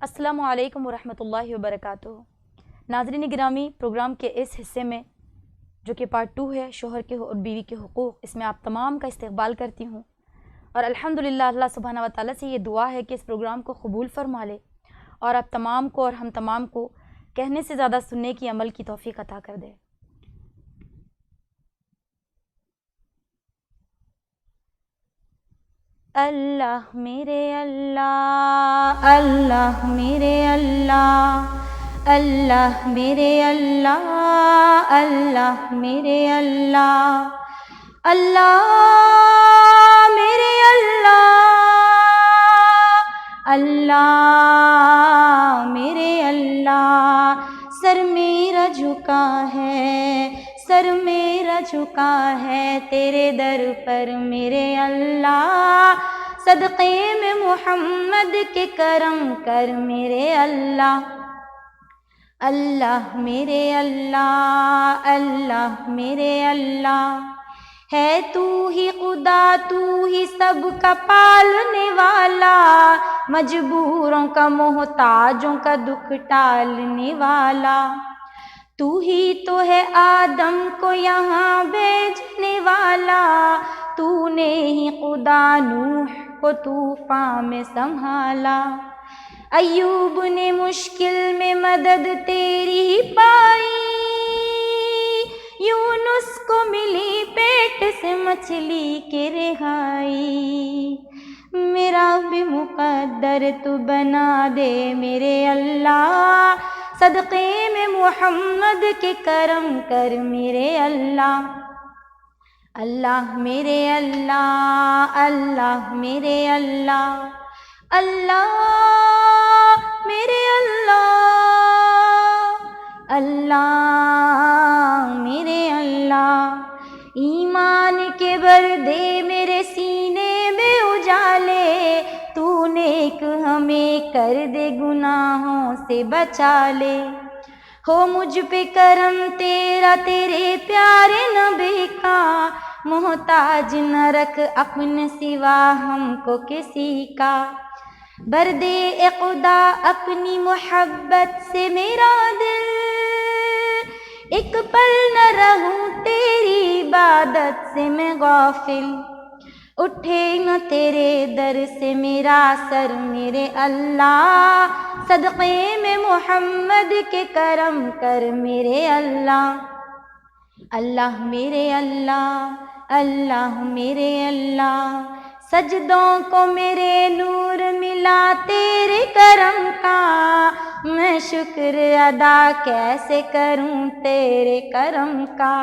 السلام علیکم ورحمۃ اللہ وبرکاتہ۔ ناظرین گرامی، پروگرام کے اس حصے میں جو کہ پارٹ 2 ہے، شوہر کے اور بیوی کے حقوق، اس میں آپ تمام کا استقبال کرتی ہوں اور الحمدللہ اللہ سبحانہ و تعالیٰ سے یہ دعا ہے کہ اس پروگرام کو قبول فرما لے اور آپ تمام کو اور ہم تمام کو کہنے سے زیادہ سننے کی عمل کی توفیق عطا کر دے۔ اللہ میرے اللہ، اللہ میرے اللہ، اللہ میرے اللہ، اللہ میرے اللہ، اللہ میرے اللہ، اللہ میرے اللہ۔ سر میرا جھکا ہے، سر میرا جھکا ہے تیرے در پر میرے اللہ، صدقے میں محمد کے کرم کر میرے اللہ، اللہ میرے اللہ، اللہ میرے اللہ۔ ہے تو ہی خدا، تو ہی سب کا پالنے والا، مجبوروں کا محتاجوں کا دکھ ٹالنے والا۔ تو ہی تو ہے آدم کو یہاں بھیجنے والا، تو نے ہی خدا نوح کو طوفان میں سنبھالا۔ ایوب نے مشکل میں مدد تیری ہی پائی، یونس کو ملی پیٹ سے مچھلی کی رہائی۔ میرا بھی مقدر تو بنا دے میرے اللہ، صدقے میں محمد کے کرم کر میرے اللہ، اللہ میرے اللہ، اللہ میرے اللہ، اللہ میرے اللہ، اللہ میرے اللہ۔ ایمان کے بردے میرے سینے میں اجالے، تو نیک ہمیں کر دے گناہوں سے بچا لے۔ ہو مجھ پہ کرم تیرا، تیرے پیارے نبی کا، محتاج نہ رکھ اپنے سوا ہم کو کسی کا۔ بھر دے اے خدا اپنی محبت سے میرا دل، ایک پل نہ رہوں تیری عبادت سے میں غافل، اٹھے نہ تیرے در سے میرا سر میرے اللہ، صدقے میں محمد کے کرم کر میرے اللہ، اللہ میرے اللہ، اللہ میرے اللہ۔ سجدوں کو میرے نور ملا تیرے کرم کا، میں شکر ادا کیسے کروں تیرے کرم کا۔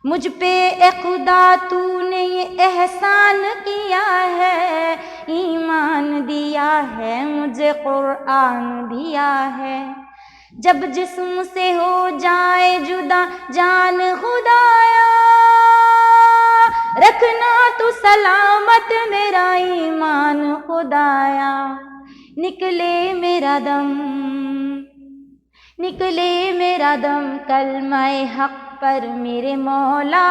مجھ پہ اے خدا تو نے یہ احسان کیا ہے، ایمان دیا ہے مجھے قرآن دیا ہے۔ جب جسم سے ہو جائے جدا جان خدایا، رکھنا تو سلامت میرا ایمان خدایا۔ نکلے میرا دم، نکلے میرا دم کلمہ حق پر میرے مولا،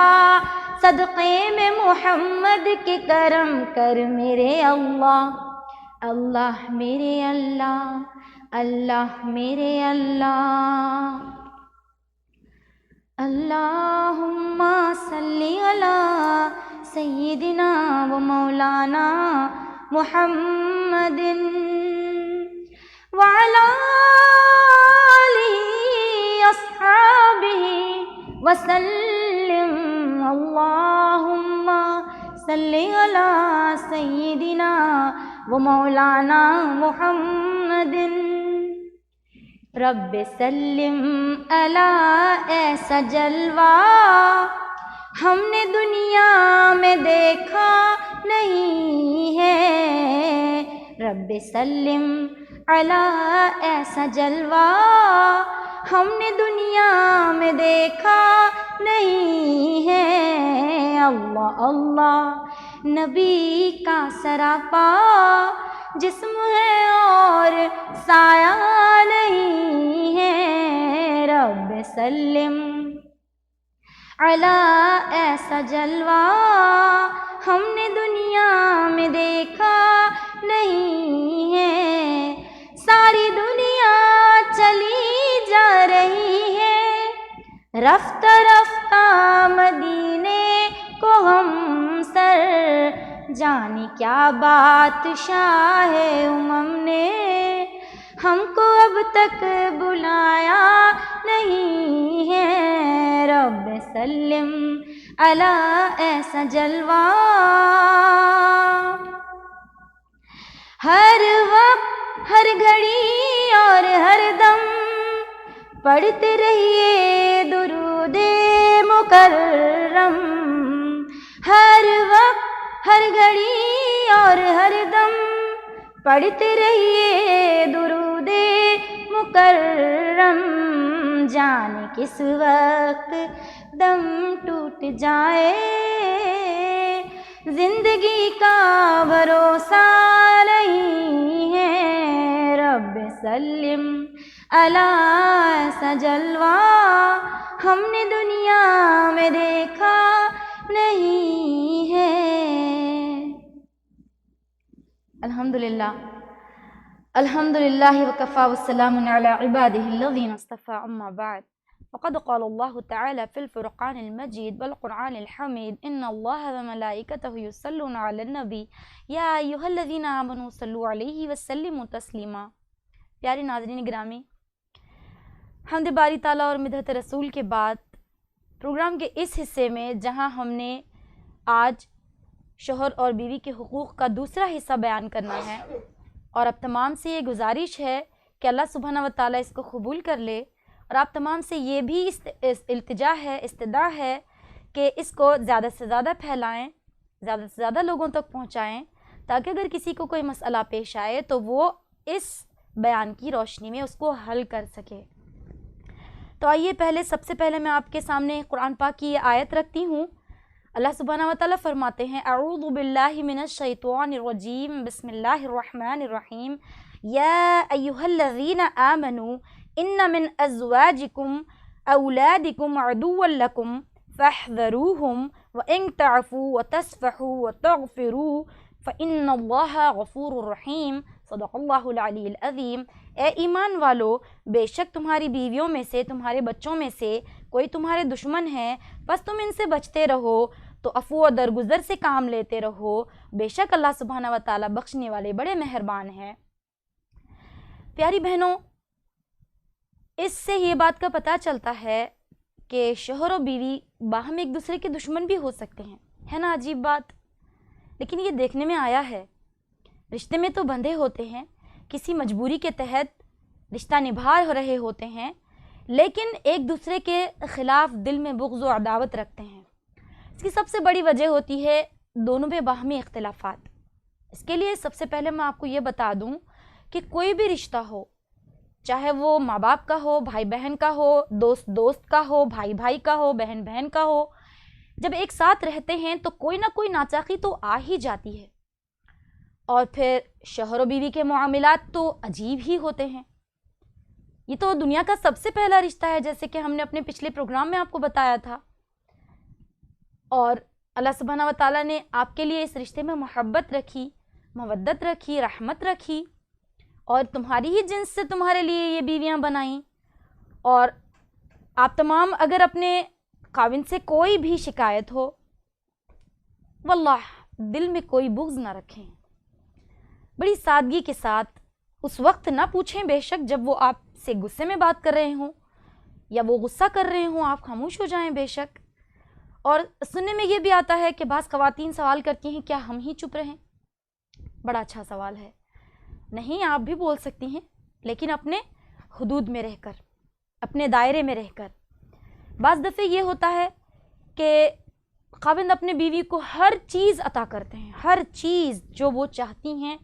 صدقے میں محمد کے کرم کر میرے اللہ، اللہ میرے اللہ، اللہ میرے اللہ۔ اللہم صلی علی سیدنا و مولانا محمد وعلی آلہ اصحابہ وسلم۔ اللہم صلی علی سیدنا و مولانا محمد۔ رب سلم علی ایسا جلوہ ہم نے دنیا میں دیکھا نہیں ہے، رب سلم علی ایسا جلوہ ہم نے دنیا میں دیکھا نہیں ہے۔ اللہ اللہ نبی کا سراپا جسم ہے اور سایہ نہیں ہے، رب سلم علی ایسا جلوہ ہم نے دنیا میں دیکھا نہیں ہے۔ ساری رفتہ رفتہ مدینے کو ہم سر، جانے کیا بادشاہ امم نے ہم کو اب تک بلایا نہیں ہے۔ رب سلم علی ایسا جلوہ، ہر وقت ہر گھڑی اور ہر دم پڑھتے رہیے درود مکرم، ہر وقت ہر گھڑی اور ہر دم پڑھتے رہیے درود مکرم، جانے کس وقت دم ٹوٹ جائے، زندگی کا بھروسہ نہیں ہے۔ رب سلم علی ایسا جلوہ ہم نے دنیا میں دیکھا نہیں ہے۔ الحمدللہ الحمدللہ وکفا والسلام علی عبادہ الذین اصطفى، اما بعد، وقد قال اللہ تعالی فی الفرقان المجید والقرآن الحمید، ان اللہ وملائکتہ یصلون علی النبی یا ایھا الذین آمنوا صلوا علیہ وسلموا تسلیما۔ پیارے ناظرین گرامی، حمد باری تعالیٰ اور مدحت رسول کے بعد پروگرام کے اس حصے میں جہاں ہم نے آج شوہر اور بیوی کے حقوق کا دوسرا حصہ بیان کرنا ہے، اور اب تمام سے یہ گزارش ہے کہ اللہ سبحانہ و تعالیٰ اس کو قبول کر لے، اور آپ تمام سے یہ بھی التجا ہے، استدعا ہے کہ اس کو زیادہ سے زیادہ پھیلائیں، زیادہ سے زیادہ لوگوں تک پہنچائیں، تاکہ اگر کسی کو کوئی مسئلہ پیش آئے تو وہ اس بیان کی روشنی میں اس کو حل کر سکے۔ تو آئیے سب سے پہلے میں آپ کے سامنے قرآن پاک کی یہ آیت رکھتی ہوں۔ اللہ سبحانہ و تعالیٰ فرماتے ہیں، اعوذ باللہ من الشیطان الرجیم، بسم اللہ الرحمن الرحیم، یا ایھا الذین آمنوا ان من ازواجکم اولادکم عدوا لکم فاحذروہم وان تعفوا وتصفحوا وتغفروا فان اللہ غفور رحیم، صدق اللہ العلی العظیم۔ اے ایمان والو، بے شک تمہاری بیویوں میں سے، تمہارے بچوں میں سے کوئی تمہارے دشمن ہے، بس تم ان سے بچتے رہو تو عفو و درگزر سے کام لیتے رہو، بے شک اللہ سبحانہ و تعالیٰ بخشنے والے بڑے مہربان ہیں۔ پیاری بہنوں، اس سے یہ بات کا پتہ چلتا ہے کہ شوہر و بیوی باہم ایک دوسرے کے دشمن بھی ہو سکتے ہیں، ہے نا عجیب بات؟ لیکن یہ دیکھنے میں آیا ہے، رشتے میں تو بندھے ہوتے ہیں، کسی مجبوری کے تحت رشتہ نبھا رہے ہوتے ہیں، لیکن ایک دوسرے کے خلاف دل میں بغض و عداوت رکھتے ہیں۔ اس کی سب سے بڑی وجہ ہوتی ہے دونوں میں باہمی اختلافات۔ اس کے لیے سب سے پہلے میں آپ کو یہ بتا دوں کہ کوئی بھی رشتہ ہو، چاہے وہ ماں باپ کا ہو، بھائی بہن کا ہو، دوست دوست کا ہو، بھائی بھائی کا ہو، بہن بہن کا ہو، جب ایک ساتھ رہتے ہیں تو کوئی نہ کوئی ناچاقی تو آ ہی جاتی ہے، اور پھر شوہر و بیوی کے معاملات تو عجیب ہی ہوتے ہیں۔ یہ تو دنیا کا سب سے پہلا رشتہ ہے، جیسے کہ ہم نے اپنے پچھلے پروگرام میں آپ کو بتایا تھا، اور اللہ سبحانہ و تعالیٰ نے آپ کے لیے اس رشتے میں محبت رکھی، مودت رکھی، رحمت رکھی، اور تمہاری ہی جنس سے تمہارے لیے یہ بیویاں بنائیں۔ اور آپ تمام اگر اپنے خاوند سے کوئی بھی شکایت ہو، واللہ دل میں کوئی بغض نہ رکھیں، بڑی سادگی کے ساتھ اس وقت نہ پوچھیں، بے شک جب وہ آپ سے غصے میں بات کر رہے ہوں یا وہ غصہ کر رہے ہوں، آپ خاموش ہو جائیں بے شک۔ اور سننے میں یہ بھی آتا ہے کہ بعض خواتین سوال کرتی ہیں، کیا ہم ہی چپ رہیں؟ بڑا اچھا سوال ہے۔ نہیں، آپ بھی بول سکتی ہیں، لیکن اپنے حدود میں رہ کر، اپنے دائرے میں رہ کر۔ بعض دفعے یہ ہوتا ہے کہ خاوند اپنے بیوی کو ہر چیز عطا کرتے ہیں، ہر چیز جو وہ چاہتی ہیں،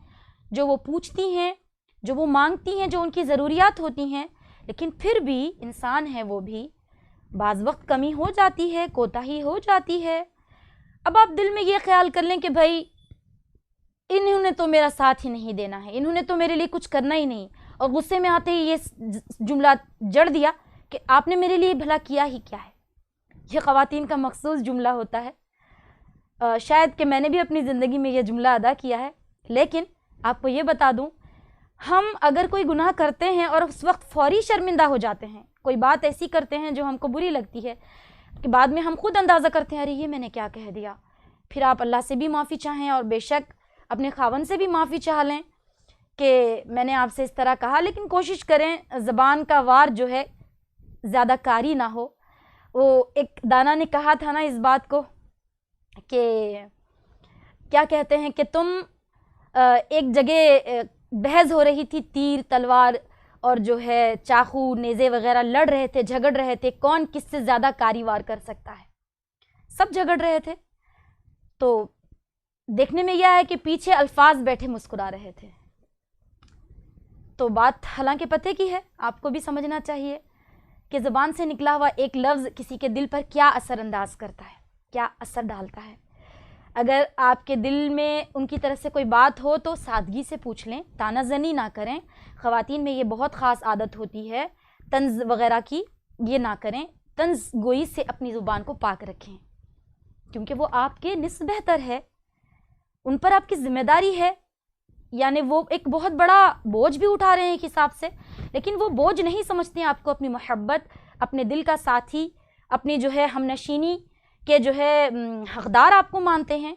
جو وہ پوچھتی ہیں، جو وہ مانگتی ہیں، جو ان کی ضروریات ہوتی ہیں، لیکن پھر بھی انسان ہے وہ بھی، بعض وقت کمی ہو جاتی ہے، کوتاہی ہو جاتی ہے۔ اب آپ دل میں یہ خیال کر لیں کہ بھائی انہوں نے تو میرا ساتھ ہی نہیں دینا ہے، انہوں نے تو میرے لیے کچھ کرنا ہی نہیں، اور غصے میں آتے ہی یہ جملہ جڑ دیا کہ آپ نے میرے لیے بھلا کیا ہی کیا ہے۔ یہ خواتین کا مخصوص جملہ ہوتا ہے، شاید کہ میں نے بھی اپنی زندگی میں یہ جملہ ادا کیا ہے، لیکن آپ کو یہ بتا دوں، ہم اگر کوئی گناہ کرتے ہیں اور اس وقت فوری شرمندہ ہو جاتے ہیں، کوئی بات ایسی کرتے ہیں جو ہم کو بری لگتی ہے کہ بعد میں ہم خود اندازہ کرتے ہیں ارے یہ میں نے کیا کہہ دیا. پھر آپ اللہ سے بھی معافی چاہیں اور بے شک اپنے خاوند سے بھی معافی چاہ لیں کہ میں نے آپ سے اس طرح کہا، لیکن کوشش کریں زبان کا وار جو ہے زیادہ کاری نہ ہو. وہ ایک دانا نے کہا تھا نا اس بات کو کہ کیا کہتے ہیں کہ تم ایک جگہ بحث ہو رہی تھی، تیر تلوار اور جو ہے چاقو نیزے وغیرہ لڑ رہے تھے، جھگڑ رہے تھے کون کس سے زیادہ کاری وار کر سکتا ہے. سب جھگڑ رہے تھے تو دیکھنے میں یہ ہے کہ پیچھے الفاظ بیٹھے مسکرا رہے تھے. تو بات حالانکہ پتہ کی ہے، آپ کو بھی سمجھنا چاہیے کہ زبان سے نکلا ہوا ایک لفظ کسی کے دل پر کیا اثر انداز کرتا ہے، کیا اثر ڈالتا ہے. اگر آپ کے دل میں ان کی طرف سے کوئی بات ہو تو سادگی سے پوچھ لیں، طعنہ زنی نہ کریں. خواتین میں یہ بہت خاص عادت ہوتی ہے طنز وغیرہ کی، یہ نہ کریں. طنز گوئی سے اپنی زبان کو پاک رکھیں کیونکہ وہ آپ کے نصف بہتر ہے، ان پر آپ کی ذمہ داری ہے. یعنی وہ ایک بہت بڑا بوجھ بھی اٹھا رہے ہیں ایک حساب سے، لیکن وہ بوجھ نہیں سمجھتے ہیں آپ کو، اپنی محبت، اپنے دل کا ساتھی، اپنی جو ہے ہم نشینی کے جو ہے حقدار آپ کو مانتے ہیں.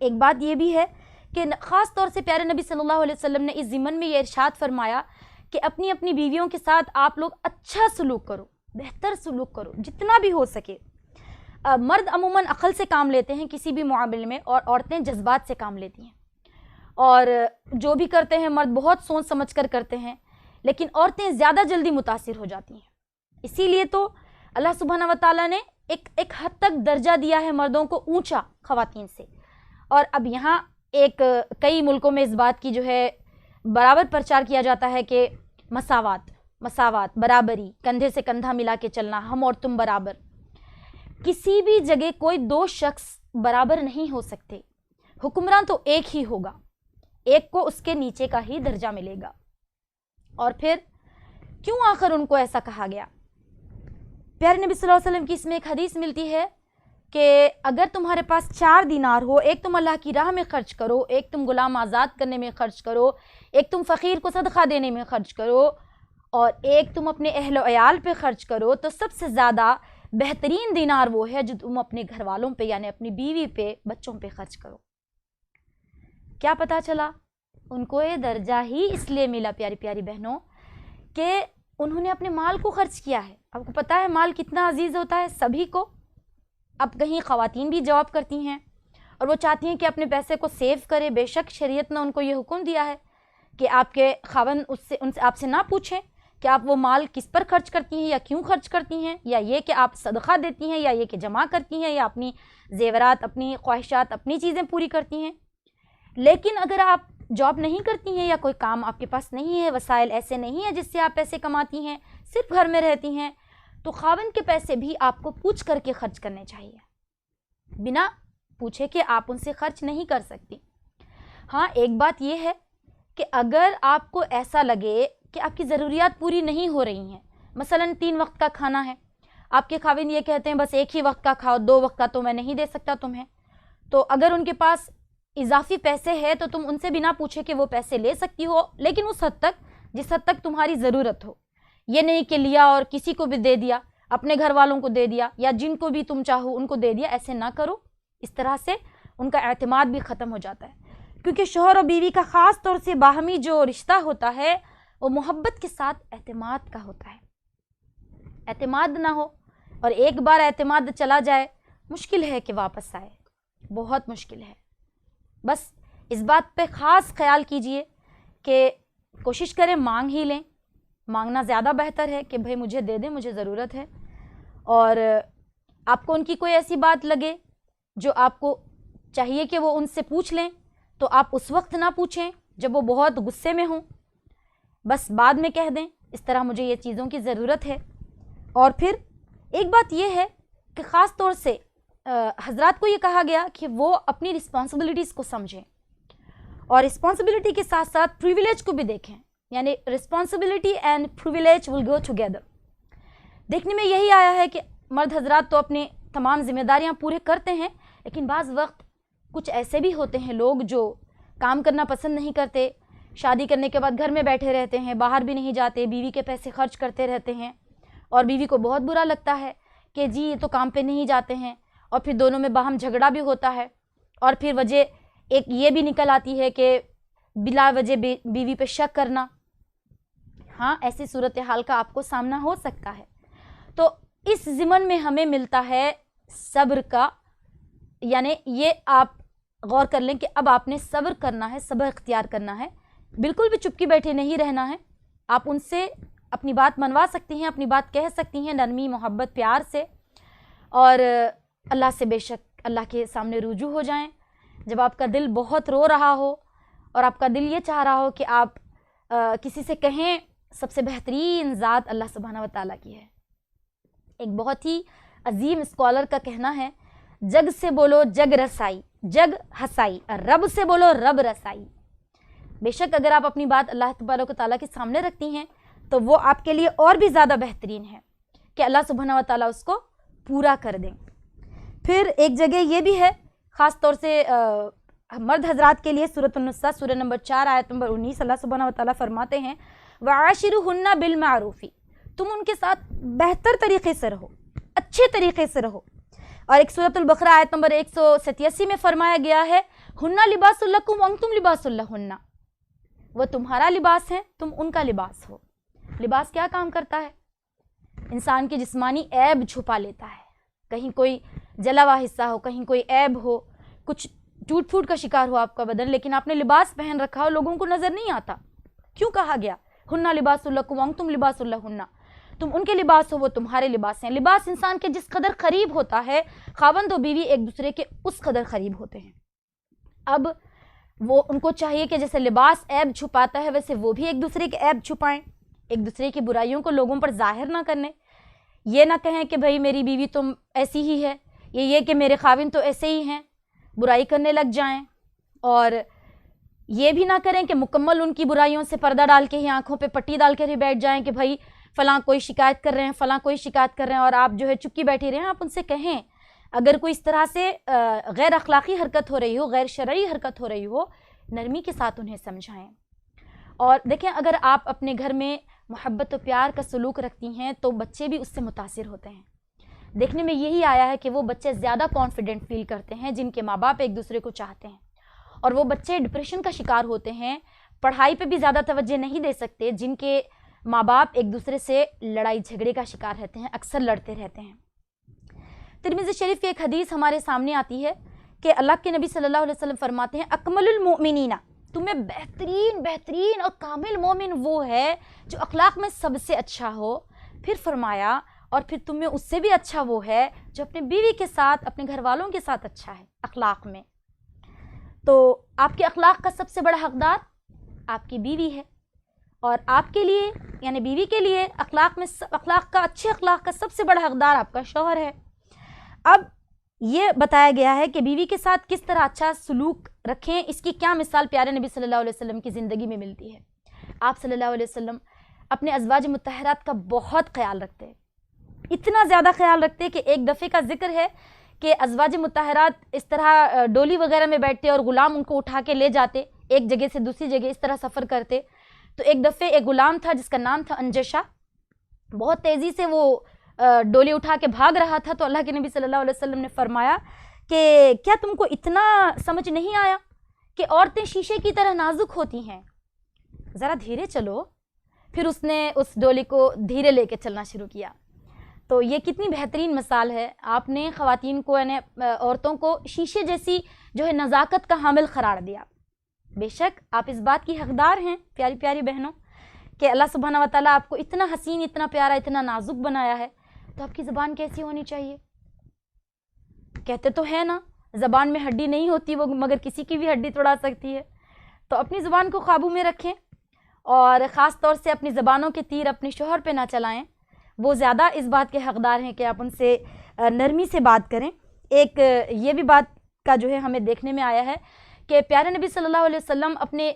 ایک بات یہ بھی ہے کہ خاص طور سے پیارے نبی صلی اللہ علیہ وسلم نے اس ضمن میں یہ ارشاد فرمایا کہ اپنی اپنی بیویوں کے ساتھ آپ لوگ اچھا سلوک کرو، بہتر سلوک کرو جتنا بھی ہو سکے. مرد عموماً عقل سے کام لیتے ہیں کسی بھی معاملے میں، اور عورتیں جذبات سے کام لیتی ہیں، اور جو بھی کرتے ہیں مرد بہت سوچ سمجھ کر کرتے ہیں، لیکن عورتیں زیادہ جلدی متاثر ہو جاتی ہیں. اسی لیے تو اللہ سبحانہ و تعالیٰ نے ایک حد تک درجہ دیا ہے مردوں کو اونچا خواتین سے. اور اب یہاں کئی ملکوں میں اس بات کی جو ہے برابر پرچار کیا جاتا ہے کہ مساوات، برابری، کندھے سے کندھا ملا کے چلنا، ہم اور تم برابر. کسی بھی جگہ کوئی دو شخص برابر نہیں ہو سکتے. حکمران تو ایک ہی ہوگا، ایک کو اس کے نیچے کا ہی درجہ ملے گا. اور پھر کیوں آخر ان کو ایسا کہا گیا؟ پیارے نبی صلی اللہ علیہ وسلم کی اس میں ایک حدیث ملتی ہے کہ اگر تمہارے پاس 4 دینار ہو، ایک تم اللہ کی راہ میں خرچ کرو، ایک تم غلام آزاد کرنے میں خرچ کرو، ایک تم فقیر کو صدقہ دینے میں خرچ کرو، اور ایک تم اپنے اہل و عیال پہ خرچ کرو، تو سب سے زیادہ بہترین دینار وہ ہے جو تم اپنے گھر والوں پہ یعنی اپنی بیوی پہ، بچوں پہ خرچ کرو. کیا پتہ چلا؟ ان کو یہ درجہ ہی اس لیے ملا پیاری پیاری بہنوں کہ انہوں نے اپنے مال کو خرچ کیا ہے. آپ کو پتہ ہے مال کتنا عزیز ہوتا ہے سبھی کو. اب کہیں خواتین بھی جاب کرتی ہیں اور وہ چاہتی ہیں کہ اپنے پیسے کو سیو کرے. بے شک شریعت نے ان کو یہ حکم دیا ہے کہ آپ کے خاوند ان سے آپ سے نہ پوچھیں کہ آپ وہ مال کس پر خرچ کرتی ہیں یا کیوں خرچ کرتی ہیں، یا یہ کہ آپ صدقہ دیتی ہیں، یا یہ کہ جمع کرتی ہیں، یا اپنی زیورات، اپنی خواہشات، اپنی چیزیں پوری کرتی ہیں. لیکن اگر آپ جاب نہیں کرتی ہیں یا کوئی کام آپ کے پاس نہیں ہے، وسائل ایسے نہیں ہیں جس سے آپ پیسے کماتی ہیں، صرف گھر میں رہتی ہیں، تو خاوند کے پیسے بھی آپ کو پوچھ کر کے خرچ کرنے چاہیے. بنا پوچھے کہ آپ ان سے خرچ نہیں کر سکتی. ہاں ایک بات یہ ہے کہ اگر آپ کو ایسا لگے کہ آپ کی ضروریات پوری نہیں ہو رہی ہیں، مثلاً 3 وقت کا کھانا ہے، آپ کے خاوند یہ کہتے ہیں بس ایک ہی وقت کا کھاؤ، 2 وقت کا تو میں نہیں دے سکتا تمہیں، تو اگر ان کے پاس اضافی پیسے ہے تو تم ان سے بنا پوچھے کہ وہ پیسے لے سکتی ہو، لیکن اس حد تک جس حد تک تمہاری ضرورت ہو. یہ نہیں کہ لیا اور کسی کو بھی دے دیا، اپنے گھر والوں کو دے دیا یا جن کو بھی تم چاہو ان کو دے دیا. ایسے نہ کرو. اس طرح سے ان کا اعتماد بھی ختم ہو جاتا ہے، کیونکہ شوہر اور بیوی کا خاص طور سے باہمی جو رشتہ ہوتا ہے وہ محبت کے ساتھ اعتماد کا ہوتا ہے. اعتماد نہ ہو اور ایک بار اعتماد چلا جائے مشکل ہے کہ واپس آئے، بہت مشکل ہے. بس اس بات پہ خاص خیال کیجئے کہ کوشش کریں مانگ ہی لیں. مانگنا زیادہ بہتر ہے کہ بھئی مجھے دے دیں، مجھے ضرورت ہے. اور آپ کو ان کی کوئی ایسی بات لگے جو آپ کو چاہیے کہ وہ ان سے پوچھ لیں تو آپ اس وقت نہ پوچھیں جب وہ بہت غصے میں ہوں، بس بعد میں کہہ دیں اس طرح مجھے یہ چیزوں کی ضرورت ہے. اور پھر ایک بات یہ ہے کہ خاص طور سے حضرات کو یہ کہا گیا کہ وہ اپنی رسپانسبلٹیز کو سمجھیں اور رسپانسبلٹی کے ساتھ ساتھ پریویلیج کو بھی دیکھیں. یعنی responsibility and privilege will go together. دیکھنے میں یہی آیا ہے کہ مرد حضرات تو اپنی تمام ذمہ داریاں پورے کرتے ہیں، لیکن بعض وقت کچھ ایسے بھی ہوتے ہیں لوگ جو کام کرنا پسند نہیں کرتے، شادی کرنے کے بعد گھر میں بیٹھے رہتے ہیں، باہر بھی نہیں جاتے، بیوی کے پیسے خرچ کرتے رہتے ہیں. اور بیوی کو بہت برا لگتا ہے کہ جی یہ تو کام پہ نہیں جاتے ہیں، اور پھر دونوں میں باہم جھگڑا بھی ہوتا ہے، اور پھر وجہ ایک یہ بھی نکل آتی ہے کہ بلا وجہ بیوی پہ شک کرنا. ہاں ایسی صورتحال کا آپ کو سامنا ہو سکتا ہے. تو اس ضمن میں ہمیں ملتا ہے صبر کا، یعنی یہ آپ غور کر لیں کہ اب آپ نے صبر کرنا ہے، صبر اختیار کرنا ہے، بالکل بھی چپ کے بیٹھے نہیں رہنا ہے. آپ ان سے اپنی بات منوا سکتی ہیں، اپنی بات کہہ سکتی ہیں نرمی محبت پیار سے، اور اللہ سے بے شک اللہ کے سامنے رجوع ہو جائیں. جب آپ کا دل بہت رو رہا ہو اور آپ کا دل یہ چاہ رہا ہو کہ آپ کسی سے کہیں، سب سے بہترین ذات اللہ سبحانہ و تعالیٰ کی ہے. ایک بہت ہی عظیم اسکالر کا کہنا ہے، جگ سے بولو جگ رسائی، جگ ہسائی، رب سے بولو رب رسائی. بے شک اگر آپ اپنی بات اللہ تبارک و تعالیٰ کے سامنے رکھتی ہیں تو وہ آپ کے لیے اور بھی زیادہ بہترین ہے کہ اللہ سبحانہ و تعالیٰ اس کو پورا کر دیں. پھر ایک جگہ یہ بھی ہے خاص طور سے مرد حضرات کے لیے، سورۃ النساء سورہ نمبر 4 آیت نمبر 19، اللہ سبحانہ و تعالیٰ فرماتے ہیں وَعَاشِرُهُنَّ بِالْمَعْرُوفِ، تم ان کے ساتھ بہتر طریقے سے رہو، اچھے طریقے سے رہو. اور ایک سورۃ البقرہ آیت نمبر 187 میں فرمایا گیا ہے ہن لباس لکم وانتم لباس لہن، وہ تمہارا لباس ہے، تم ان کا لباس ہو. لباس کیا کام کرتا ہے؟ انسان کی جسمانی عیب چھپا لیتا ہے. کہیں کوئی جلا ہوا حصہ ہو، کہیں کوئی عیب ہو، کچھ ٹوٹ پھوٹ کا شکار ہو آپ کا بدن، لیکن آپ نے لباس پہن رکھا ہو، لوگوں کو نظر نہیں آتا. کیوں کہا گیا ہن لباس لکم وانتم لباس لہن؟ تم ان کے لباس ہو، وہ تمہارے لباس ہیں. لباس انسان کے جس قدر قریب ہوتا ہے، خاوند و بیوی ایک دوسرے کے اس قدر قریب ہوتے ہیں. اب وہ ان کو چاہیے کہ جیسے لباس عیب چھپاتا ہے، ویسے وہ بھی ایک دوسرے کے عیب چھپائیں، ایک دوسرے کی برائیوں کو لوگوں پر ظاہر نہ کرنے. یہ نہ کہیں کہ بھائی میری بیوی تو ایسی ہی ہے، یہ کہ میرے خاوند تو ایسے ہی ہیں، برائی کرنے لگ جائیں. اور یہ بھی نہ کریں کہ مکمل ان کی برائیوں سے پردہ ڈال کے ہی، آنکھوں پہ پٹی ڈال کر ہی بیٹھ جائیں کہ بھائی فلاں کوئی شکایت کر رہے ہیں، فلاں کوئی شکایت کر رہے ہیں، اور آپ جو ہے چپکی بیٹھی رہیں. آپ ان سے کہیں اگر کوئی اس طرح سے غیر اخلاقی حرکت ہو رہی ہو، غیر شرعی حرکت ہو رہی ہو، نرمی کے ساتھ انہیں سمجھائیں. اور دیکھیں اگر آپ اپنے گھر میں محبت و پیار کا سلوک رکھتی ہیں تو بچے بھی اس سے متاثر ہوتے ہیں. دیکھنے میں یہی آیا ہے کہ وہ بچے زیادہ کانفیڈنٹ فیل کرتے ہیں جن کے ماں باپ ایک دوسرے کو چاہتے ہیں، اور وہ بچے ڈپریشن کا شکار ہوتے ہیں، پڑھائی پہ بھی زیادہ توجہ نہیں دے سکتے جن کے ماں باپ ایک دوسرے سے لڑائی جھگڑے کا شکار رہتے ہیں، اکثر لڑتے رہتے ہیں. ترمذی شریف کی ایک حدیث ہمارے سامنے آتی ہے کہ اللہ کے نبی صلی اللہ علیہ وسلم فرماتے ہیں اکمل المؤمنین، تمہیں بہترین اور کامل مومن وہ ہے جو اخلاق میں سب سے اچھا ہو. پھر فرمایا اور پھر تم میں اس سے بھی اچھا وہ ہے جو اپنے بیوی کے ساتھ، اپنے گھر والوں کے ساتھ اچھا ہے اخلاق میں. تو آپ کے اخلاق کا سب سے بڑا حقدار آپ کی بیوی ہے، اور آپ کے لیے یعنی بیوی کے لیے اچھے اخلاق کا سب سے بڑا حقدار آپ کا شوہر ہے. اب یہ بتایا گیا ہے کہ بیوی کے ساتھ کس طرح اچھا سلوک رکھیں، اس کی کیا مثال پیارے نبی صلی اللہ علیہ وسلم کی زندگی میں ملتی ہے. آپ صلی اللہ علیہ وسلم اپنے ازواج مطہرات کا بہت خیال رکھتے ہیں، اتنا زیادہ خیال رکھتے ہیں کہ ایک دفعے کا ذکر ہے کہ ازواج مطہرات اس طرح ڈولی وغیرہ میں بیٹھتے اور غلام ان کو اٹھا کے لے جاتے، ایک جگہ سے دوسری جگہ اس طرح سفر کرتے. تو ایک دفعے ایک غلام تھا جس کا نام تھا انجشا، بہت تیزی سے وہ ڈولی اٹھا کے بھاگ رہا تھا. تو اللہ کے نبی صلی اللہ علیہ وسلم نے فرمایا کہ کیا تم کو اتنا سمجھ نہیں آیا کہ عورتیں شیشے کی طرح نازک ہوتی ہیں، ذرا دھیرے چلو. پھر اس نے اس ڈولی کو دھیرے لے کے چلنا شروع کیا. تو یہ کتنی بہترین مثال ہے. آپ نے خواتین کو یعنی عورتوں کو شیشے جیسی جو ہے نزاکت کا حامل قرار دیا. بے شک آپ اس بات کی حقدار ہیں پیاری پیاری بہنوں کہ اللہ سبحانہ و تعالیٰ آپ کو اتنا حسین، اتنا پیارا، اتنا نازک بنایا ہے. تو آپ کی زبان کیسی ہونی چاہیے؟ کہتے تو ہے نا زبان میں ہڈی نہیں ہوتی وہ مگر کسی کی بھی ہڈی توڑا سکتی ہے. تو اپنی زبان کو قابو میں رکھیں، اور خاص طور سے اپنی زبانوں کے تیر اپنے شوہر پہ نہ چلائیں. وہ زیادہ اس بات کے حقدار ہیں کہ آپ ان سے نرمی سے بات کریں. ایک یہ بھی بات کا جو ہے ہمیں دیکھنے میں آیا ہے کہ پیارے نبی صلی اللہ علیہ وسلم اپنے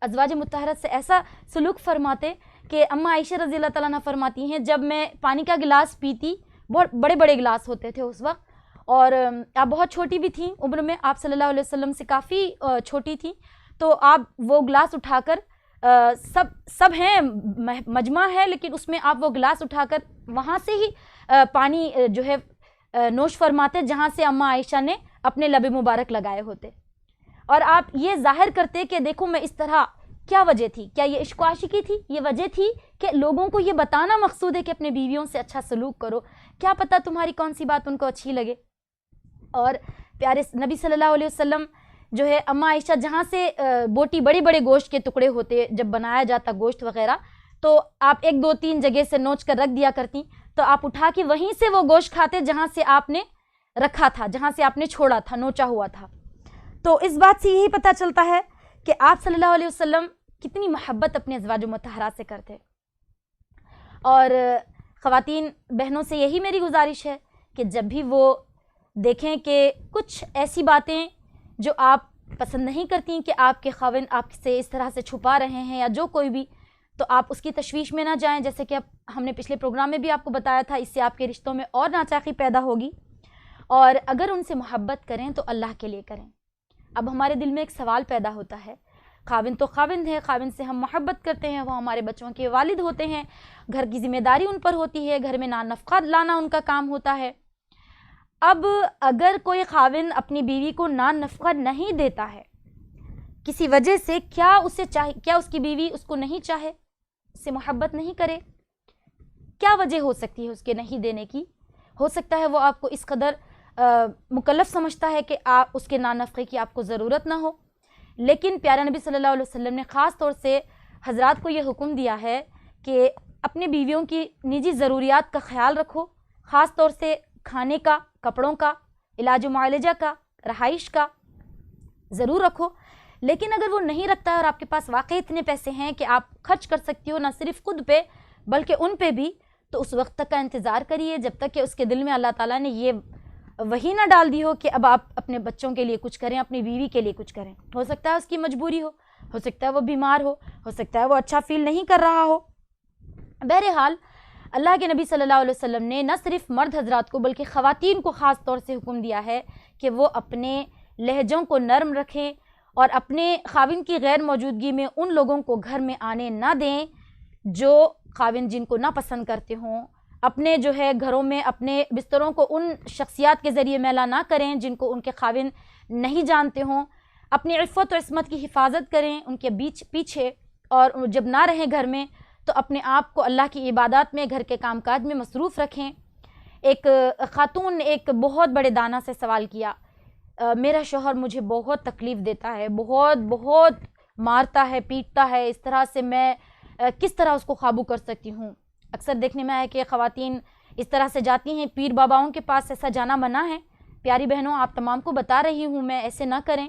ازواج مطہرات سے ایسا سلوک فرماتے کہ اماں عائشہ رضی اللہ تعالیٰ عنہ فرماتی ہیں جب میں پانی کا گلاس پیتی، بہت بڑے بڑے گلاس ہوتے تھے اس وقت، اور آپ بہت چھوٹی بھی تھیں عمر میں، آپ صلی اللہ علیہ وسلم سے کافی چھوٹی تھیں. تو آپ وہ گلاس اٹھا کر سب ہیں، مجمع ہے، لیکن اس میں آپ وہ گلاس اٹھا کر وہاں سے ہی پانی جو ہے نوش فرماتے جہاں سے اماں عائشہ نے اپنے لب مبارک لگائے ہوتے، اور آپ یہ ظاہر کرتے کہ دیکھو میں اس طرح. کیا وجہ تھی؟ کیا یہ عشق و عاشقی تھی؟ یہ وجہ تھی کہ لوگوں کو یہ بتانا مقصود ہے کہ اپنے بیویوں سے اچھا سلوک کرو، کیا پتہ تمہاری کون سی بات ان کو اچھی لگے. اور پیارے نبی صلی اللہ علیہ وسلم جو ہے اماں عائشہ جہاں سے بوٹی بڑے بڑے گوشت کے ٹکڑے ہوتے جب بنایا جاتا گوشت وغیرہ، تو آپ 1 2 3 جگہ سے نوچ کر رکھ دیا کرتی، تو آپ اٹھا کے وہیں سے وہ گوشت کھاتے جہاں سے آپ نے رکھا تھا، جہاں سے آپ نے چھوڑا تھا، نوچا ہوا تھا. تو اس بات سے یہی پتہ چلتا ہے کہ آپ صلی اللہ علیہ وسلم کتنی محبت اپنے ازواج مطہرات سے کرتے. اور خواتین بہنوں سے یہی میری گزارش ہے کہ جب بھی وہ دیکھیں کہ کچھ ایسی باتیں جو آپ پسند نہیں کرتی کہ آپ کے خاوند آپ سے اس طرح سے چھپا رہے ہیں یا جو کوئی بھی، تو آپ اس کی تشویش میں نہ جائیں. جیسے کہ اب ہم نے پچھلے پروگرام میں بھی آپ کو بتایا تھا، اس سے آپ کے رشتوں میں اور ناچاقی پیدا ہوگی. اور اگر ان سے محبت کریں تو اللہ کے لیے کریں. اب ہمارے دل میں ایک سوال پیدا ہوتا ہے، خاوند تو خاوند ہے، خاوند سے ہم محبت کرتے ہیں، وہ ہمارے بچوں کے والد ہوتے ہیں، گھر کی ذمہ داری ان پر ہوتی ہے، گھر میں نان نفقہ لانا ان کا کام ہوتا ہے. اب اگر کوئی خاوند اپنی بیوی کو نان نفقہ نہیں دیتا ہے کسی وجہ سے، کیا اسے چاہے، کیا اس کی بیوی اس کو نہیں چاہے، اس سے محبت نہیں کرے؟ کیا وجہ ہو سکتی ہے اس کے نہیں دینے کی؟ ہو سکتا ہے وہ آپ کو اس قدر مکلف سمجھتا ہے کہ آپ اس کے نان نفقے کی آپ کو ضرورت نہ ہو. لیکن پیارا نبی صلی اللہ علیہ وسلم نے خاص طور سے حضرات کو یہ حکم دیا ہے کہ اپنے بیویوں کی نجی ضروریات کا خیال رکھو، خاص طور سے کھانے کا، کپڑوں کا، علاج و معالجہ کا، رہائش کا ضرور رکھو. لیکن اگر وہ نہیں رکھتا ہے اور آپ کے پاس واقعی اتنے پیسے ہیں کہ آپ خرچ کر سکتی ہو نہ صرف خود پہ بلکہ ان پہ بھی، تو اس وقت تک کا انتظار کریے جب تک کہ اس کے دل میں اللہ تعالیٰ نے یہ وہی نہ ڈال دی ہو کہ اب آپ اپنے بچوں کے لیے کچھ کریں، اپنی بیوی کے لیے کچھ کریں. ہو سکتا ہے اس کی مجبوری ہو سکتا ہے وہ بیمار ہو سکتا ہے وہ اچھا فیل نہیں کر رہا ہو. بہرحال اللہ کے نبی صلی اللہ علیہ وسلم نے نہ صرف مرد حضرات کو بلکہ خواتین کو خاص طور سے حکم دیا ہے کہ وہ اپنے لہجوں کو نرم رکھیں اور اپنے خاوند کی غیر موجودگی میں ان لوگوں کو گھر میں آنے نہ دیں جو خاوند جن کو نہ پسند کرتے ہوں. اپنے جو ہے گھروں میں اپنے بستروں کو ان شخصیات کے ذریعے میلا نہ کریں جن کو ان کے خاوند نہیں جانتے ہوں. اپنی عفت و عصمت کی حفاظت کریں ان کے پیچھے، اور جب نہ رہیں گھر میں تو اپنے آپ کو اللہ کی عبادات میں، گھر کے کام کاج میں مصروف رکھیں. ایک خاتون نے ایک بہت بڑے دانا سے سوال کیا، میرا شوہر مجھے بہت تکلیف دیتا ہے، بہت مارتا ہے، پیٹتا ہے، اس طرح سے میں کس طرح اس کو قابو کر سکتی ہوں؟ اکثر دیکھنے میں آیا کہ خواتین اس طرح سے جاتی ہیں پیر باباؤں کے پاس، ایسا جانا منع ہے. پیاری بہنوں، آپ تمام کو بتا رہی ہوں میں، ایسے نہ کریں.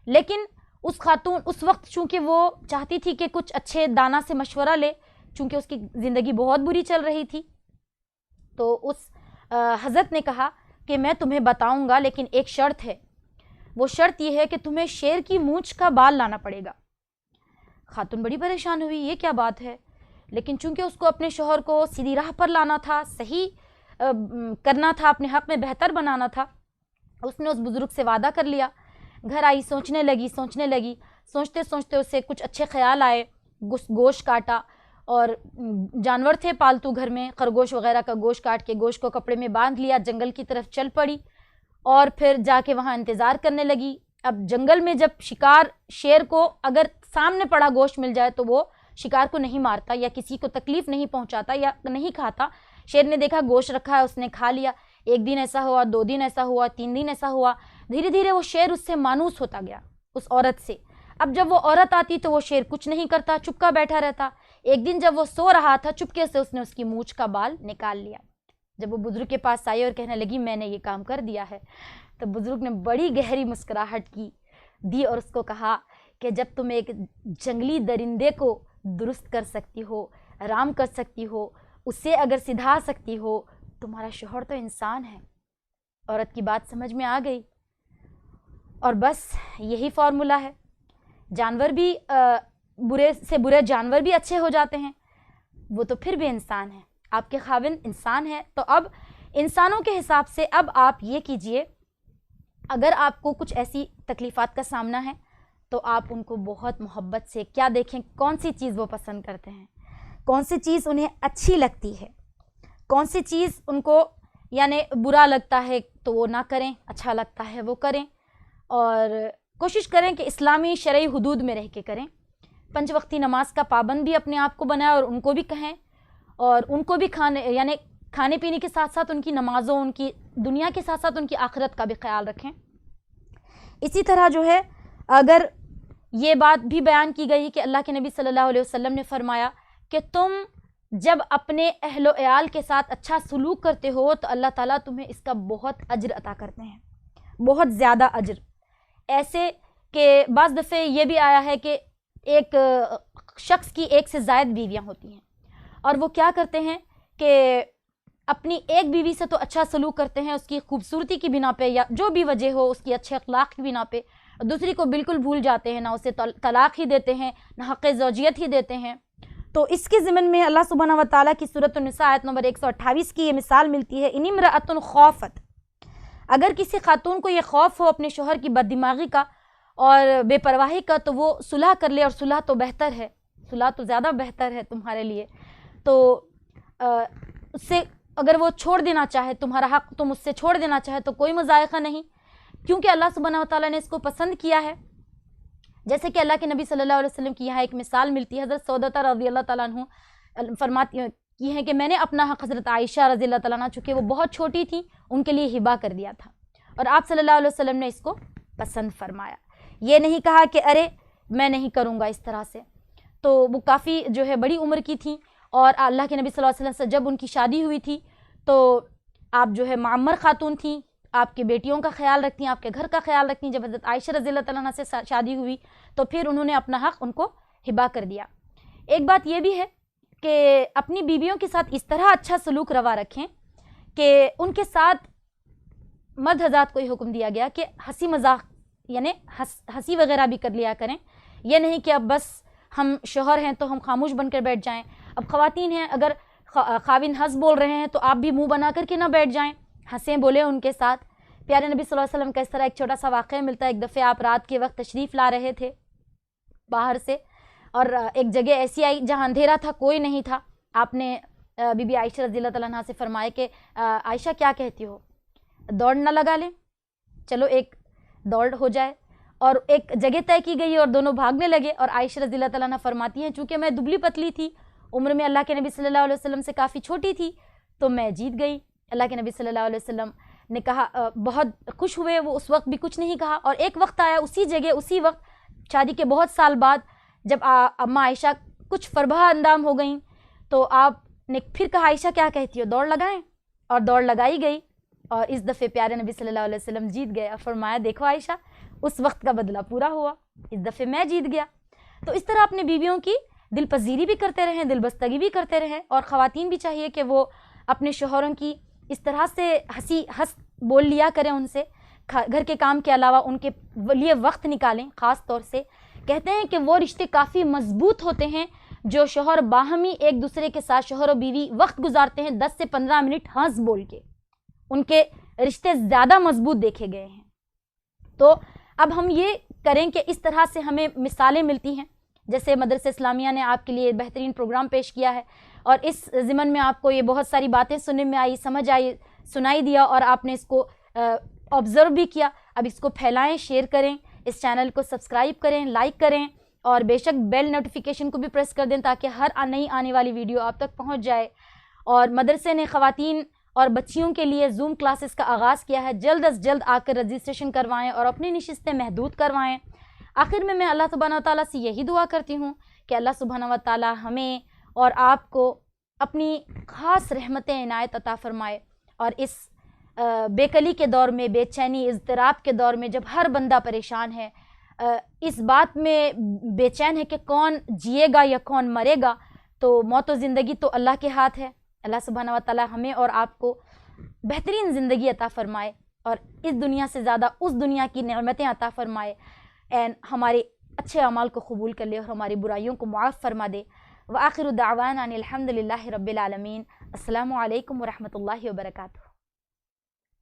لیکن اس خاتون اس وقت چونکہ وہ چاہتی تھی کہ کچھ اچھے دانا سے مشورہ لے، چونکہ اس کی زندگی بہت بری چل رہی تھی، تو اس حضرت نے کہا کہ میں تمہیں بتاؤں گا لیکن ایک شرط ہے، وہ شرط یہ ہے کہ تمہیں شیر کی مونچھ کا بال لانا پڑے گا. خاتون بڑی پریشان ہوئی، یہ کیا بات ہے؟ لیکن چونکہ اس کو اپنے شوہر کو سیدھی راہ پر لانا تھا، صحیح کرنا تھا، اپنے حق میں بہتر بنانا تھا، اس نے اس بزرگ سے وعدہ کر لیا. گھر آئی، سوچنے لگی، سوچتے سوچتے اسے کچھ اچھے خیال آئے. گوشت کاٹا، اور جانور تھے پالتو گھر میں، خرگوش وغیرہ کا گوشت کاٹ کے گوشت کو کپڑے میں باندھ لیا، جنگل کی طرف چل پڑی اور پھر جا کے وہاں انتظار کرنے لگی. اب جنگل میں جب شکار شیر کو اگر سامنے پڑا گوشت مل جائے تو وہ شکار کو نہیں مارتا یا کسی کو تکلیف نہیں پہنچاتا یا نہیں کھاتا. شیر نے دیکھا گوشت رکھا ہے، اس نے کھا لیا. 1 دن ایسا ہوا، 2 دن ایسا ہوا، 3 دن ایسا ہوا. دھیرے دھیرے وہ شیر اس سے مانوس ہوتا گیا، اس عورت سے. اب جب وہ عورت آتی تو وہ شیر کچھ نہیں کرتا، چپکا بیٹھا رہتا. ایک دن جب وہ سو رہا تھا، چپکے سے اس نے اس کی مونچھ کا بال نکال لیا. جب وہ بزرگ کے پاس آئی اور کہنے لگی میں نے یہ کام کر دیا ہے، تو بزرگ نے بڑی گہری مسکراہٹ دی اور اس کو کہا کہ جب تم ایک جنگلی درندے کو درست کر سکتی ہو، آرام کر سکتی ہو، اسے اگر سدھا سکتی ہو، تمہارا شوہر تو انسان ہے. عورت کی بات سمجھ میں آ گئی، اور بس یہی فارمولا ہے. جانور بھی برے سے برے جانور بھی اچھے ہو جاتے ہیں، وہ تو پھر بھی انسان ہیں. آپ کے خاوند انسان ہیں، تو اب انسانوں کے حساب سے اب آپ یہ کیجئے، اگر آپ کو کچھ ایسی تکلیفات کا سامنا ہے تو آپ ان کو بہت محبت سے کیا دیکھیں کون سی چیز وہ پسند کرتے ہیں، کون سی چیز انہیں اچھی لگتی ہے، کون سی چیز ان کو یعنی برا لگتا ہے تو وہ نہ کریں، اچھا لگتا ہے وہ کریں، اور کوشش کریں کہ اسلامی شرعی حدود میں رہ کے کریں۔ 5 وقتی نماز کا پابند بھی اپنے آپ کو بنائیں اور ان کو بھی کہیں، اور ان کو بھی کھانے پینے کے ساتھ ساتھ ان کی نمازوں، ان کی دنیا کے ساتھ ساتھ ان کی آخرت کا بھی خیال رکھیں۔ اسی طرح جو ہے اگر یہ بات بھی بیان کی گئی کہ اللہ کے نبی صلی اللہ علیہ وسلم نے فرمایا کہ تم جب اپنے اہل و عیال کے ساتھ اچھا سلوک کرتے ہو تو اللہ تعالیٰ تمہیں اس کا بہت اجر عطا کرتے ہیں، بہت زیادہ اجر۔ ایسے کہ بعض دفعے یہ بھی آیا ہے کہ ایک شخص کی 1 سے زائد بیویاں ہوتی ہیں، اور وہ کیا کرتے ہیں کہ اپنی ایک بیوی سے تو اچھا سلوک کرتے ہیں اس کی خوبصورتی کی بنا پہ یا جو بھی وجہ ہو، اس کی اچھے اخلاق کی بنا پہ، دوسری کو بالکل بھول جاتے ہیں، نہ اسے طلاق ہی دیتے ہیں، نہ حق زوجیت ہی دیتے ہیں۔ تو اس کے ضمن میں اللہ سبحانہ و تعالیٰ کی سورۃ النساء آیت نمبر 128 کی یہ مثال ملتی ہے، ان امرأۃ خافت، اگر کسی خاتون کو یہ خوف ہو اپنے شوہر کی بد دماغی کا اور بے پرواہی کا تو وہ صلح کر لے، اور صلح تو بہتر ہے، صلح تو زیادہ بہتر ہے تمہارے لیے۔ تو اس سے اگر وہ چھوڑ دینا چاہے، تمہارا حق تم اس سے چھوڑ دینا چاہے تو کوئی مضائقہ نہیں، کیونکہ اللہ سبحانہ و تعالیٰ نے اس کو پسند کیا ہے۔ جیسے کہ اللہ کے نبی صلی اللہ علیہ وسلم کی یہاں ایک مثال ملتی ہے، حضرت سعودہ رضی اللہ تعالیٰ عنہ فرماتی ہیں کہ میں نے اپنا حق حضرت عائشہ رضی اللہ تعالیٰ عنہ، چونکہ وہ بہت چھوٹی تھی، ان کے لیے ہبہ کر دیا تھا، اور آپ صلی اللہ علیہ وسلم نے اس کو پسند فرمایا۔ یہ نہیں کہا کہ ارے میں نہیں کروں گا اس طرح سے۔ تو وہ کافی جو ہے بڑی عمر کی تھیں، اور اللہ کے نبی صلی اللہ علیہ وسلم سے جب ان کی شادی ہوئی تھی تو آپ جو ہے معمر خاتون تھیں، آپ کی بیٹیوں کا خیال رکھتی ہیں، آپ کے گھر کا خیال رکھتی ہیں۔ جب حضرت عائشہ رضی اللہ تعالیٰ عنہ سے شادی ہوئی تو پھر انہوں نے اپنا حق ان کو ہبہ کر دیا۔ ایک بات یہ بھی ہے کہ اپنی بیویوں کے ساتھ اس طرح اچھا سلوک روا رکھیں کہ ان کے ساتھ مرد حضرات کو یہ حکم دیا گیا کہ ہنسی مذاق یعنی ہنسی وغیرہ بھی کر لیا کریں، یہ نہیں کہ اب بس ہم شوہر ہیں تو ہم خاموش بن کر بیٹھ جائیں۔ اب خواتین ہیں، اگر خاوند ہنس بول رہے ہیں تو آپ بھی منہ بنا کر کے نہ بیٹھ جائیں، ہنسیں بولیں ان کے ساتھ۔ پیارے نبی صلی اللہ علیہ وسلم کا اس طرح ایک چھوٹا سا واقعہ ملتا ہے۔ ایک دفعہ آپ رات کے وقت تشریف لا رہے تھے باہر سے، اور ایک جگہ ایسی آئی جہاں اندھیرا تھا، کوئی نہیں تھا۔ آپ نے بی بی عائشہ رضی اللہ تعالیٰ عنہا سے فرمایا کہ عائشہ کیا کہتی ہو، دوڑ نہ لگا لیں، چلو ایک دوڑ ہو جائے، اور ایک جگہ طے کی گئی اور دونوں بھاگنے لگے۔ اور عائشہ رضی اللہ تعالیٰ عنہ فرماتی ہیں چونکہ میں دبلی پتلی تھی، عمر میں اللہ کے نبی صلی اللہ علیہ وسلم سے کافی چھوٹی تھی، تو میں جیت گئی۔ اللہ کے نبی صلی اللہ علیہ وسلم نے کہا بہت خوش ہوئے، وہ اس وقت بھی کچھ نہیں کہا۔ اور ایک وقت آیا اسی جگہ اسی وقت شادی کے بہت سال بعد جب اماں عائشہ کچھ فربہ اندام ہو گئیں تو آپ نے پھر کہا عائشہ کیا کہتی ہو، دوڑ لگائیں، اور دوڑ لگائی گئی، اور اس دفعے پیارے نبی صلی اللہ علیہ وسلم جیت گئے، اور فرمایا دیکھو عائشہ اس وقت کا بدلہ پورا ہوا، اس دفعے میں جیت گیا۔ تو اس طرح اپنے بیویوں کی دل پذیری بھی کرتے رہیں، دل بستگی بھی کرتے رہیں، اور خواتین بھی چاہیے کہ وہ اپنے شوہروں کی اس طرح سے ہنس بول لیا کریں، ان سے گھر کے کام کے علاوہ ان کے لیے وقت نکالیں۔ خاص طور سے کہتے ہیں کہ وہ رشتے کافی مضبوط ہوتے ہیں جو شوہر باہمی ایک دوسرے کے ساتھ شوہر و بیوی وقت گزارتے ہیں 10 سے 15 منٹ ہنس بول کے، ان کے رشتے زیادہ مضبوط دیکھے گئے ہیں۔ تو اب ہم یہ کریں کہ اس طرح سے ہمیں مثالیں ملتی ہیں، جیسے مدرسہ اسلامیہ نے آپ کے لیے بہترین پروگرام پیش کیا ہے، اور اس ضمن میں آپ کو یہ بہت ساری باتیں سننے میں آئی، سمجھ آئی، سنائی دیا، اور آپ نے اس کو آبزرو بھی کیا۔ اب اس کو پھیلائیں، شیئر کریں، اس چینل کو سبسکرائب کریں، لائک کریں، اور بے شک بیل نوٹیفیکیشن کو بھی پریس کر دیں تاکہ ہر نئی آنے والی ویڈیو آپ تک پہنچ جائے۔ اور مدرسے نے خواتین اور بچیوں کے لیے زوم کلاسز کا آغاز کیا ہے، جلد از جلد آ کر رجسٹریشن کروائیں اور اپنی نشستیں محدود کروائیں۔ آخر میں اللہ سبحانہ و تعالیٰ سے یہی دعا کرتی ہوں کہ اللہ سبحانہ و تعالیٰ ہمیں اور آپ کو اپنی خاص رحمتیں عنایت عطا فرمائے، اور اس بے کلی کے دور میں، بے چینی اضطراب کے دور میں جب ہر بندہ پریشان ہے، اس بات میں بے چین ہے کہ کون جیے گا یا کون مرے گا، تو موت و زندگی تو اللہ کے ہاتھ ہے۔ اللہ سبحانہ و تعالیٰ ہمیں اور آپ کو بہترین زندگی عطا فرمائے، اور اس دنیا سے زیادہ اس دنیا کی نعمتیں عطا فرمائے، ہمارے اچھے اعمال کو قبول کر لے اور ہماری برائیوں کو معاف فرما دے۔ وآخر دعوانا ان الحمد للہ رب العالمین۔ السلام علیکم ورحمۃ اللہ وبرکاتہ۔